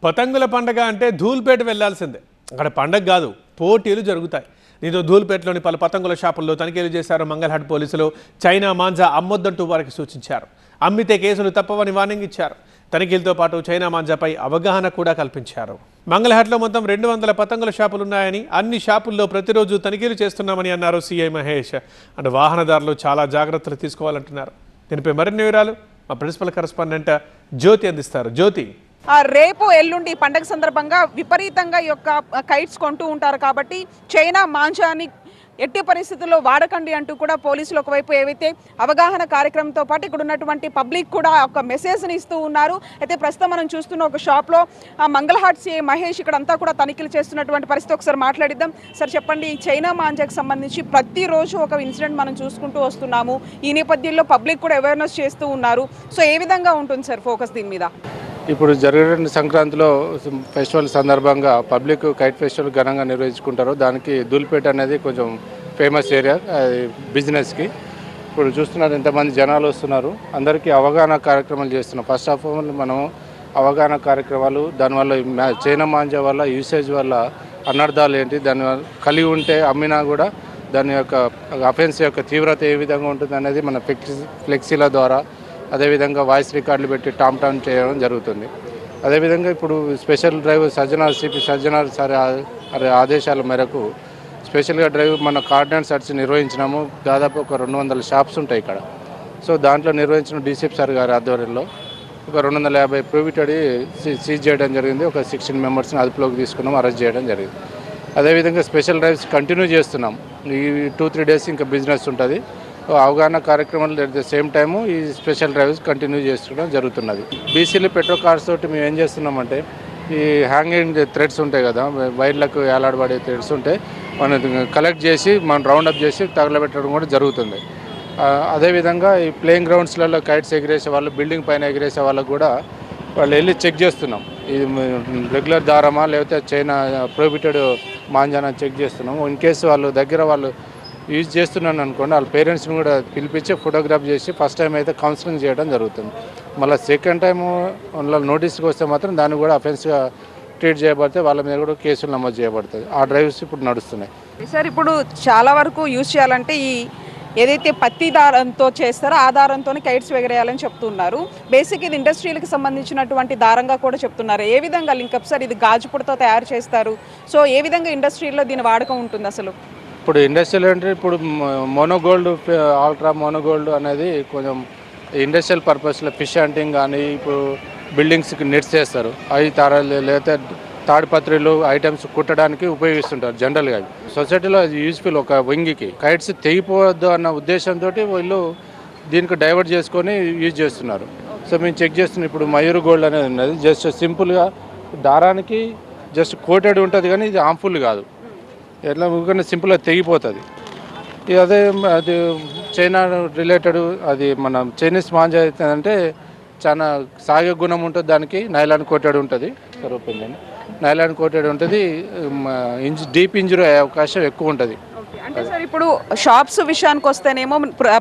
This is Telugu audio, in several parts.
పతంగుల పండగ అంటే ధూల్పేట వెళ్లాల్సిందే. అక్కడ పండగ కాదు, పోటీలు జరుగుతాయి. దీంతో ధూల్పేటలోని పలు పతంగుల షాపుల్లో తనిఖీలు చేశారు మంగళహాట్ పోలీసులు. చైనా మాంజా అమ్మొద్దంటూ వారికి సూచించారు. అమ్మితే కేసులు తప్పవని వార్నింగ్ ఇచ్చారు. తనిఖీలతో పాటు చైనా మాంజాపై అవగాహన కూడా కల్పించారు. మంగళహాట్లో మొత్తం 200 పతంగుల షాపులున్నాయని, అన్ని షాపుల్లో ప్రతిరోజు తనిఖీలు చేస్తున్నామని అన్నారు సీఐ మహేష్. అండ్ వాహనదారులు చాలా జాగ్రత్తలు తీసుకోవాలంటున్నారు. దీనిపై మరిన్ని వివరాలు మా ప్రిన్సిపల్ కరెస్పాండెంట్ జ్యోతి అందిస్తారు. జ్యోతి, రేపు ఎల్లుండి పండగ సందర్భంగా విపరీతంగా ఈ యొక్క కైట్స్ కొంటూ ఉంటారు కాబట్టి చైనా మాంజాని ఎట్టి పరిస్థితుల్లో వాడకండి అంటూ కూడా పోలీసులు ఒకవైపు ఏవైతే అవగాహన కార్యక్రమంతో పాటు ఇక్కడ ఉన్నటువంటి పబ్లిక్ కూడా ఒక మెసేజ్ని ఇస్తూ ఉన్నారు. అయితే ప్రస్తుతం మనం చూస్తున్న ఒక షాప్లో మంగళహాట్ సిఐ మహేష్ ఇక్కడ అంతా కూడా తనిఖీలు చేస్తున్నటువంటి పరిస్థితి. ఒకసారి మాట్లాడిద్దాం. సార్ చెప్పండి, చైనా మాంజాకి సంబంధించి ప్రతిరోజు ఒక ఇన్సిడెంట్ మనం చూసుకుంటూ వస్తున్నాము. ఈ నేపథ్యంలో పబ్లిక్ కూడా అవేర్నెస్ చేస్తూ ఉన్నారు. సో ఏ విధంగా ఉంటుంది సార్ ఫోకస్ దీని మీద? ఇప్పుడు జరిగిన సంక్రాంతిలో ఫెస్టివల్ సందర్భంగా పబ్లిక్ కైట్ ఫెస్టివల్ ఘనంగా నిర్వహించుకుంటారు. దానికి ధూల్పేట అనేది కొంచెం ఫేమస్ ఏరియా బిజినెస్కి. ఇప్పుడు చూస్తున్నారు ఎంతమంది జనాలు వస్తున్నారు. అందరికీ అవగాహన కార్యక్రమాలు చేస్తున్నాం. ఫస్ట్ ఆఫ్ ఆల్ మనం అవగాహన కార్యక్రమాలు, దానివల్ల చైనా మాంజా వల్ల యూసేజ్ వల్ల అనర్థాలు ఏంటి, దానివల్ల కలిగి ఉంటే అమ్మినా కూడా దాని యొక్క అఫెన్స్ యొక్క తీవ్రత ఏ విధంగా ఉంటుంది అనేది మన ఫ్లెక్సీల ద్వారా, అదేవిధంగా వాయిస్ రికార్డులు పెట్టి టామ్ చేయడం జరుగుతుంది. అదేవిధంగా ఇప్పుడు special drive CP Sajjanar sir ఆదేశాల మేరకు స్పెషల్గా డ్రైవ్ మన కార్డినెన్స్ సెర్చ్ నిర్వహించినాము. దాదాపు ఒక 200 షాప్స్ ఉంటాయి ఇక్కడ. సో దాంట్లో నిర్వహించిన డీసీపీ సార్ గారి ఆధ్వర్యంలో ఒక 250 ప్రోహిబిటెడ్ సీజ్ చేయడం జరిగింది. ఒక 16 మెంబర్స్ని అదుపులోకి తీసుకున్నాం, అరెస్ట్ చేయడం జరిగింది. అదేవిధంగా స్పెషల్ డ్రైవ్స్ కంటిన్యూ చేస్తున్నాం. ఈ 2-3 డేస్ ఇంకా బిజినెస్ ఉంటుంది. అవగాహన కార్యక్రమాలు ఎట్ ద సేమ్ టైము ఈ స్పెషల్ డ్రైవ్స్ కంటిన్యూ చేసుకోవడం జరుగుతున్నది. బీసీలు పెట్రోల్ కార్స్ తోటి మేము ఏం చేస్తున్నామంటే, ఈ హ్యాంగింగ్ థ్రెడ్స్ ఉంటాయి కదా, వైర్లకు ఏలాడబడే థ్రెడ్స్ ఉంటాయి, మనం కలెక్ట్ చేసి మనం రౌండప్ చేసి తగలబెట్టడం కూడా జరుగుతుంది. అదేవిధంగా ఈ ప్లేయింగ్ గ్రౌండ్స్లలో కైట్స్ ఎగిరేసే వాళ్ళు, బిల్డింగ్ పైన ఎగిరేసే వాళ్ళకు కూడా వాళ్ళు వెళ్ళి చెక్ చేస్తున్నాం. ఇది రెగ్యులర్ దారమా లేకపోతే చైనా ప్రోహిబిటెడ్ మాంజానా చెక్ చేస్తున్నాం. ఇన్ కేసు వాళ్ళ దగ్గర వాళ్ళు యూజ్ చేస్తున్నాను అనుకోండి, వాళ్ళ పేరెంట్స్ని కూడా పిలిపించి ఫోటోగ్రాఫ్ చేసి ఫస్ట్ టైం అయితే కౌన్సిలింగ్ చేయడం జరుగుతుంది. మళ్ళీ సెకండ్ టైము వాళ్ళ నోటీస్కి వస్తే మాత్రం దాన్ని కూడా అఫెన్స్గా ట్రీట్ చేయబడితే వాళ్ళ మీద కూడా కేసులు నమోదు చేయబడుతుంది. ఆ డ్రైవ్స్ ఇప్పుడు నడుస్తున్నాయి. సార్, ఇప్పుడు చాలా వరకు యూజ్ చేయాలంటే ఈ ఏదైతే పత్తి దారంతో చేస్తారో ఆ దారంతోనే కైట్స్ ఎగరేయాలని చెప్తున్నారు. బేసిక్ ఇది ఇండస్ట్రీలకు సంబంధించినటువంటి దారంగా కూడా చెప్తున్నారు. ఏ విధంగా లింకప్ సార్? ఇది గాజుపుడితో తయారు చేస్తారు. సో ఏ విధంగా ఇండస్ట్రీలో దీని వాడకం ఉంటుంది అసలు? ఇప్పుడు ఇండస్ట్రియల్ అంటే ఇప్పుడు మోనోగోల్డ్, ఆల్ట్రా మోనోగోల్డ్ అనేది కొంచెం ఇండస్ట్రియల్ పర్పస్లో ఫిష్ హంటింగ్ కానీ, ఇప్పుడు బిల్డింగ్స్కి నెట్స్ చేస్తారు. అవి తారాలు లేకపోతే తాడిపత్రులు ఐటమ్స్ కుట్టడానికి ఉపయోగిస్తుంటారు జనరల్గా. సొసైటీలో అది యూజ్ఫుల్. ఒక వంగికి కైట్స్ తెగిపోవద్దు అన్న ఉద్దేశంతో వీళ్ళు దీనికి డైవర్ట్ చేసుకొని యూజ్ చేస్తున్నారు. సో మేము చెక్ చేస్తున్నాం. ఇప్పుడు మయూర్ గోల్డ్ అనేది ఉన్నది, జస్ట్ సింపుల్గా దారానికి జస్ట్ కోటెడ్ ఉంటుంది, కానీ ఇది హార్మ్ఫుల్ కాదు. ఎట్లా ఊరికన్నా సింపుల్గా తెగిపోతుంది. అదే అది చైనా రిలేటెడ్, అది మన చైనీస్ మాంజా అవుతుందంటే చాలా సాగే గుణం ఉంటుంది. దానికి నైలాన్ కోటెడ్ ఉంటుంది. సరిపోయిందండి, నైలాన్ కోటెడ్ ఉంటుంది. డీప్ ఇంజరీ అయ్యే అవకాశం ఎక్కువ ఉంటుంది. అంటే సార్, ఇప్పుడు షాప్స్ విషయానికి వస్తేనేమో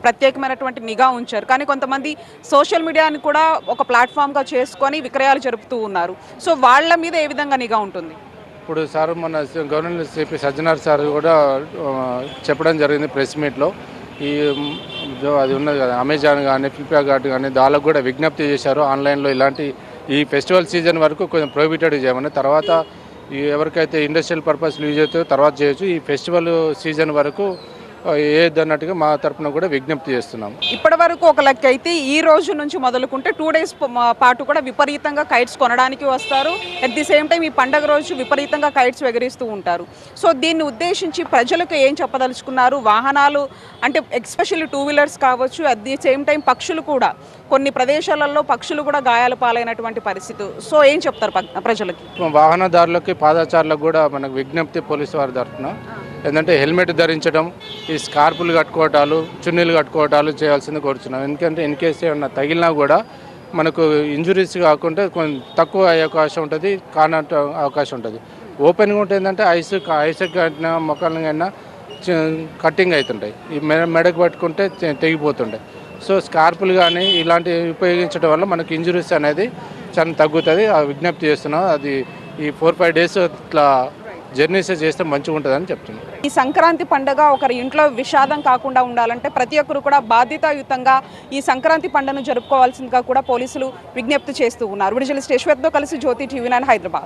ప్రత్యేకమైనటువంటి నిఘా ఉంచారు, కానీ కొంతమంది సోషల్ మీడియాని కూడా ఒక ప్లాట్ఫామ్గా చేసుకొని విక్రయాలు జరుపుతూ ఉన్నారు. సో వాళ్ళ మీద ఏ విధంగా నిఘా ఉంటుంది? ఇప్పుడు సార్ మన గవర్నమెంట్ సిపి సజ్జనార్ సార్ కూడా చెప్పడం జరిగింది ప్రెస్ మీట్లో. ఈ అది ఉన్నది కదా, అమెజాన్ కానీ ఫ్లిప్కార్ట్ కానీ దానికి కూడా విజ్ఞప్తి చేశారు. ఆన్లైన్లో ఇలాంటి ఈ ఫెస్టివల్ సీజన్ వరకు కొంచెం ప్రోహిబిటెడ్ చేయమని, తర్వాత ఎవరికైతే ఇండస్ట్రియల్ పర్పస్లు యూజ్ అవుతాయో తర్వాత చేయొచ్చు. ఈ ఫెస్టివల్ సీజన్ వరకు ఏదన్నట్టుగా మా తరఫున కూడా విజ్ఞప్తి చేస్తున్నాం. ఇప్పటి వరకు ఒక లెక్క అయితే ఈ రోజు నుంచి మొదలుకుంటే 2 డేస్ పాటు కూడా విపరీతంగా కైట్స్ కొనడానికి వస్తారు. అట్ ది సేమ్ టైం ఈ పండగ రోజు విపరీతంగా కైట్స్ ఎగరిస్తూ ఉంటారు. సో దీన్ని ఉద్దేశించి ప్రజలకు ఏం చెప్పదలుచుకున్నారు? వాహనాలు అంటే ఎస్పెషల్లీ 2 వీలర్స్ కావచ్చు, అట్ ది సేమ్ టైం పక్షులు కూడా, కొన్ని ప్రదేశాలలో పక్షులు కూడా గాయాల పాలైనటువంటి పరిస్థితి. సో ఏం చెప్తారు ప్రజలకి? వాహనదారులకి, పాదచారులకు కూడా మనకు విజ్ఞప్తి పోలీసు వారి తరఫున ఏంటంటే హెల్మెట్ ధరించడం, ఈ స్కార్పులు కట్టుకోవటాలు, చున్నీలు కట్టుకోవటాలు చేయాల్సింది కోరుతున్నాం. ఎందుకంటే ఇన్ కేసు ఏమన్నా తగిలినా కూడా మనకు ఇంజురీస్ కాకుండా కొంచెం తక్కువ అయ్యే అవకాశం ఉంటుంది, కానట్టు అవకాశం ఉంటుంది. ఓపెన్గా ఉంటే ఏంటంటే ఐస్ కట్టిన మొక్కలైనా కట్టింగ్ అవుతుంటాయి. ఈ మెడకు పట్టుకుంటే తెగిపోతుంటాయి. సో స్కార్పులు కానీ ఇలాంటివి ఉపయోగించడం వల్ల మనకు ఇంజురీస్ అనేది చాలా తగ్గుతుంది. ఆ విజ్ఞప్తి చేస్తున్నాం. అది ఈ 4-5 డేస్ ఇట్లా జర్నీస్ చేస్తే మంచిగా ఉంటుందని చెప్తున్నాం. ఈ సంక్రాంతి పండుగ ఒకరి ఇంట్లో విషాదం కాకుండా ఉండాలంటే ప్రతి ఒక్కరు కూడా బాధ్యతాయుతంగా ఈ సంక్రాంతి పండుగను జరుపుకోవాల్సిందిగా కూడా పోలీసులు విజ్ఞప్తి చేస్తూ ఉన్నారు. విడుదల స్టేషన్తో కలిసి జ్యోతి టీవీ9 హైదరాబాద్.